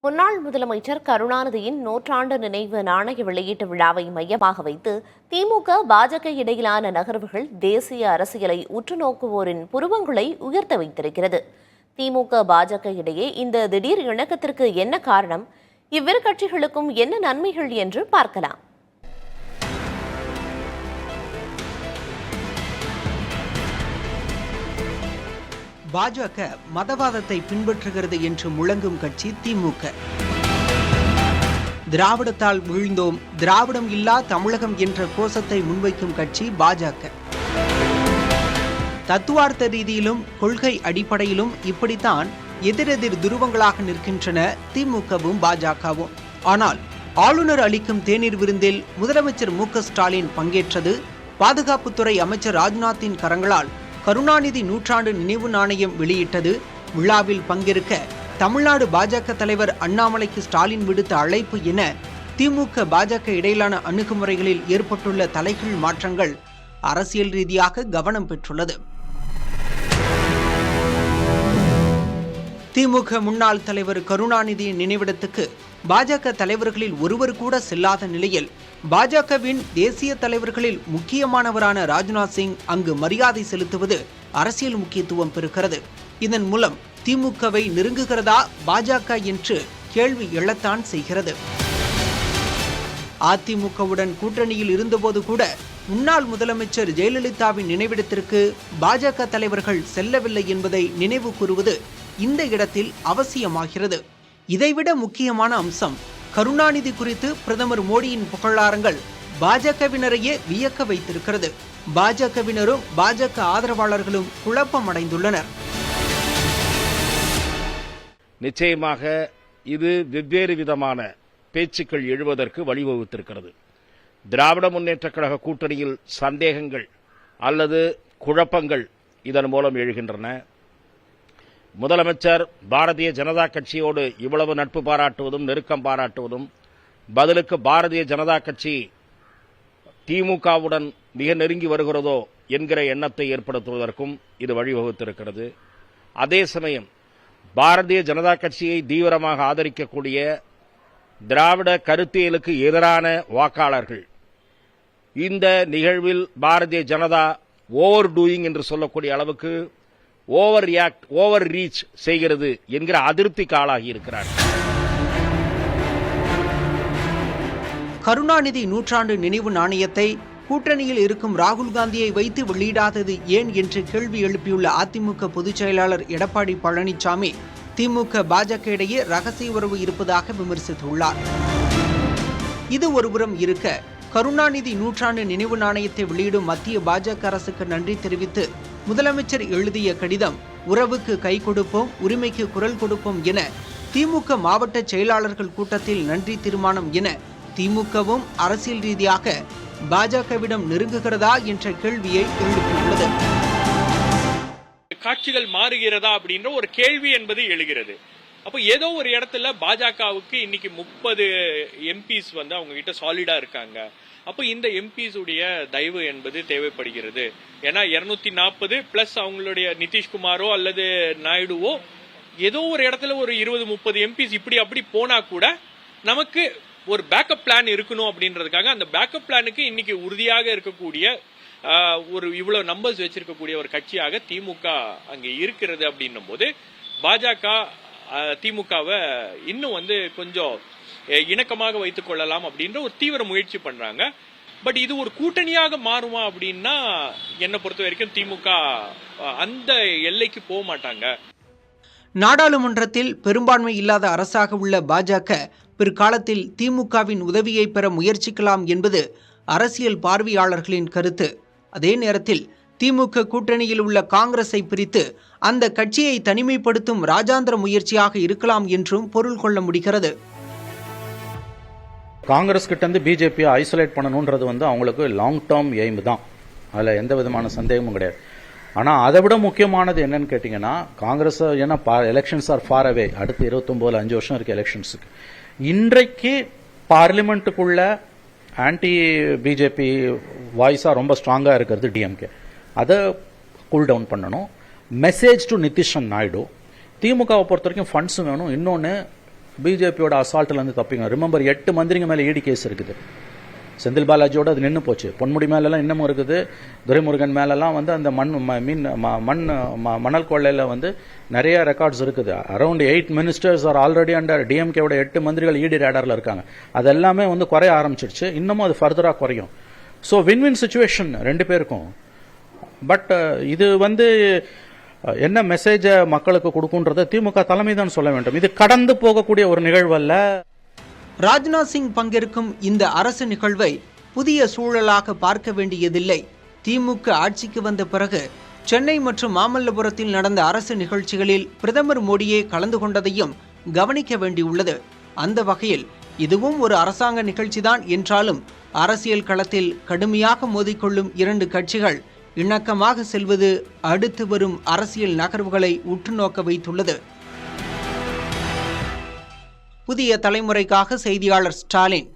முன்னாள் முதலமைச்சர் கருணாநிதியின் நூற்றாண்டு நினைவு நாணய வெளியீட்டு விழாவை மையமாக வைத்து திமுக பாஜக இடையிலான நகர்வுகள் தேசிய அரசியலை உற்றுநோக்குவோரின் புருவங்களை உயர்த்த வைத்திருக்கிறது. திமுக பாஜக இடையே இந்த திடீர் இணக்கத்திற்கு என்ன காரணம்? இவ்விரு கட்சிகளுக்கும் என்ன நன்மைகள் என்று பார்க்கலாம். பாஜக மதவாதத்தை பின்பற்றுகிறது என்று முழங்கும் கட்சி திமுக. திராவிடத்தால் வீழ்ந்தோம், திராவிடம் இல்லா தமிழகம் என்ற கோஷத்தை முன்வைக்கும் கட்சி பாஜக. தத்துவார்த்த ரீதியிலும் கொள்கை அடிப்படையிலும் இப்படித்தான் எதிரெதிர் துருவங்களாக நிற்கின்றன திமுகவும் பாஜகவும். ஆனால் ஆளுநர் அளிக்கும் தேநீர் விருந்தில் முதலமைச்சர் மு.க.ஸ்டாலின் பங்கேற்றது, பாதுகாப்புத்துறை அமைச்சர் ராஜ்நாத்தின் கரங்களால் கருணாநிதி நூற்றாண்டு நினைவு நாணயம் வெளியிட்டது. விழாவில் பங்கேற்க தமிழ்நாடு பாஜக தலைவர் அண்ணாமலைக்கு ஸ்டாலின் விடுத்த அழைப்பு என திமுக பாஜக இடையிலான அணுகுமுறைகளில் ஏற்பட்டுள்ள தலைகீழ் மாற்றங்கள் அரசியல் ரீதியாக கவனம் பெற்றுள்ளது. திமுக முன்னாள் தலைவர் கருணாநிதியின் நினைவிடத்துக்கு பாஜக தலைவர்களில் ஒருவர் கூட செல்லாத நிலையில் பாஜகவின் தேசிய தலைவர்களில் முக்கியமானவரான ராஜ்நாத் சிங் அங்கு மரியாதை செலுத்துவது அரசியல் முக்கியத்துவம் பெறுகிறது. இதன் மூலம் திமுகவை நெருங்குகிறதா பாஜக என்று கேள்வி எழத்தான் செய்கிறது. அதிமுகவுடன் கூட்டணியில் இருந்தபோது கூட முன்னாள் முதலமைச்சர் ஜெயலலிதாவின் நினைவிடத்திற்கு பாஜக தலைவர்கள் செல்லவில்லை என்பதை நினைவு கூறுவது இந்த இடத்தில் அவசியமாகிறது. இதைவிட முக்கியமான அம்சம், கருணாநிதி குறித்து பிரதமர் மோடியின் புகழாரங்கள் பாஜகவினரையே வியக்க வைத்திருக்கிறது. பாஜகவினரும் பாஜக ஆதரவாளர்களும் குழப்பம் அடைந்துள்ளனர். நிச்சயமாக இது வெவ்வேறு விதமான பேச்சுக்கள் எழுவதற்கு வழிவகுத்திருக்கிறது. திராவிட முன்னேற்றக் கழக கூட்டணியில் சந்தேகங்கள் அல்லது குழப்பங்கள் இதன் மூலம் எழுகின்றன. முதலமைச்சர் பாரதிய ஜனதா கட்சியோடு இவ்வளவு நட்பு பாராட்டுவதும் நெருக்கம் பாராட்டுவதும் பதிலுக்கு பாரதிய ஜனதா கட்சி திமுகவுடன் மிக நெருங்கி வருகிறதோ என்கிற எண்ணத்தை ஏற்படுத்துவதற்கும் இது வழிவகுத்திருக்கிறது. அதே சமயம் பாரதிய ஜனதா கட்சியை தீவிரமாக ஆதரிக்கக்கூடிய திராவிட கருத்தியலுக்கு எதிரான வாக்காளர்கள் இந்த நிகழ்வில் பாரதிய ஜனதா ஓவர் டூயிங் என்று சொல்லக்கூடிய அளவுக்கு ஓவர் ரியாக்ட், ஓவர் ரீச் செய்கிறது என்கிற அதிருப்திக்கு ஆளாகி இருக்கிறார். கருணாநிதி நூற்றாண்டு நினைவு நாணயத்தை கூட்டணியில் இருக்கும் ராகுல் காந்தியை வைத்து வெளியிடாதது ஏன் என்று கேள்வி எழுப்பியுள்ள அதிமுக பொதுச் செயலாளர் எடப்பாடி பழனிசாமி திமுக பாஜக இடையே ரகசிய உறவு இருப்பதாக விமர்சித்துள்ளார். இது ஒருபுறம் இருக்க, கருணாநிதி நூற்றாண்டு நினைவு நாணயத்தை வெளியிடும் மத்திய பாஜக அரசுக்கு நன்றி தெரிவித்து முதலமைச்சர் எழுதிய கடிதம் உறவுக்கு கை கொடுப்போம், உரிமைக்கு குரல் கொடுப்போம் என திமுக மாவட்ட செயலாளர்கள் கூட்டத்தில் நன்றி தீர்மானம் என திமுகவும் அரசியல் ரீதியாக பாஜகவிடம் நெருங்குகிறதா என்ற கேள்வியை எழுப்பியுள்ளது. காட்சிகள் மாறுகிறதா அப்படின்ற ஒரு கேள்வி என்பது எழுகிறது. அப்போ ஏதோ ஒரு இடத்துல பாஜகவுக்கு இன்னைக்கு 30 எம்பிஸ் அவங்க கிட்ட சாலிடா இருக்காங்க. அப்போ இந்த எம்பிஸ் உடைய தயவு என்பது தேவைப்படுகிறது. ஏன்னா 240 பிளஸ் அவங்களுடைய நிதிஷ்குமாரோ அல்லது நாயுடுவோ ஏதோ ஒரு இடத்துல ஒரு 20-30 எம்பிஸ் இப்படி அப்படி போனா கூட நமக்கு ஒரு பேக்கப் பிளான் இருக்கணும் அப்படின்றதுக்காக அந்த பேக்கப் பிளானுக்கு இன்னைக்கு உறுதியாக இருக்கக்கூடிய ஒரு இவ்வளவு நம்பர்ஸ் வச்சிருக்கக்கூடிய ஒரு கட்சியாக திமுக அங்கே இருக்கிறது அப்படின்னும் போது பாஜக திமுகவை இன்னும் கொஞ்சம் இணக்கமாக வைத்துக் கொள்ளலாம் அப்படின்ற ஒரு தீவிர முயற்சி பண்றாங்க. பட் இது ஒரு கூட்டணியாக மாறுமா அப்படின்னா என்னை பொறுத்த வரைக்கும் திமுக அந்த எல்லைக்கு போக மாட்டாங்க. நாடாளுமன்றத்தில் பெரும்பான்மை இல்லாத அரசாக உள்ள பாஜக பிற்காலத்தில் திமுகவின் உதவியை பெற முயற்சிக்கலாம் என்பது அரசியல் பார்வையாளர்களின் கருத்து. அதே நேரத்தில் திமுக கூட்டணியில் உள்ள காங்கிரஸை பிரித்து அந்த கட்சியை தனிமைப்படுத்தும் ராஜாந்திர முயற்சியாக இருக்கலாம் என்றும் பொருள் கொள்ள முடிகிறது. காங்கிரஸ் கிட்ட இருந்து பிஜேபியை ஐசோலேட் பண்ணணுன்றது அவங்களுக்கு லாங் டேர்ம் எய்ம் தான், அதில் எந்த விதமான சந்தேகமும் கிடையாது. ஆனால் அதை விட முக்கியமானது என்னன்னு கேட்டிங்கன்னா, காங்கிரஸ் ஏன்னா எலெக்ஷன்ஸ் ஆர் ஃபார் அவே, அடுத்து 29 5 வருஷம் இருக்கு எலெக்ஷன்ஸுக்கு. இன்றைக்கு பார்லிமெண்ட்டுக்குள்ள ஆன்டி பிஜேபி வாய்ஸா ரொம்ப ஸ்ட்ராங்கா இருக்கிறது டிஎம்கே. அதை கூல் டவுன் பண்ணணும். Message to Nitish and Naidu, திமுகவை பொறுத்த வரைக்கும் ஃபண்ட்ஸும் வேணும், இன்னொன்று பிஜேபியோட அசால்ட்லேருந்து தப்பிக்கணும். ரிமெம்பர் 8 மந்திரிங்க மேலே ஈடி கேஸ் இருக்குது. செந்தில் பாலாஜியோட அது நின்று போச்சு. பொன்முடி மேலெல்லாம் இன்னமும் இருக்குது. துரைமுருகன் மேலெல்லாம் வந்து அந்த மணல் கொள்ளையில் வந்து நிறைய ரெக்கார்ட்ஸ் இருக்குது. Around 8 ministers are already under டிஎம்கேவோட 8 மந்திரிகள் ஈடி ரேடாரில் இருக்காங்க. அது எல்லாமே வந்து குறைய ஆரம்பிச்சிடுச்சு. இன்னமும் அது ஃபர்தராக குறையும். ஸோ வின் சுச்சுவேஷன் 2 பேருக்கும். பட் இது வந்து என்ன மெசேஜை மக்களுக்கு கொடுக்குன்றதை திமுக தலைமை தான் சொல்ல வேண்டும். இது கடந்து போகக்கூடிய ஒரு நிகழ்வு அல்ல. ராஜ்நாத் சிங் பங்கேற்கும் இந்த அரசு நிகழ்வை புதிய சூழலாக பார்க்க வேண்டியதில்லை. திமுக ஆட்சிக்கு வந்த பிறகு சென்னை மற்றும் மாமல்லபுரத்தில் நடந்த அரசு நிகழ்ச்சிகளில் பிரதமர் மோடியே கலந்து கொண்டதையும் கவனிக்க வேண்டியுள்ளது. அந்த வகையில் இதுவும் ஒரு அரசாங்க நிகழ்ச்சிதான் என்றாலும் அரசியல் களத்தில் கடுமையாக மோதிக்கொள்ளும் 2 கட்சிகள் இணக்கமாக செல்வது அடுத்து வரும் அரசியல் நகர்வுகளை உற்று நோக்க வைத்துள்ளது. புதிய தலைமுறைக்காக செய்தியாளர் ஸ்டாலின்.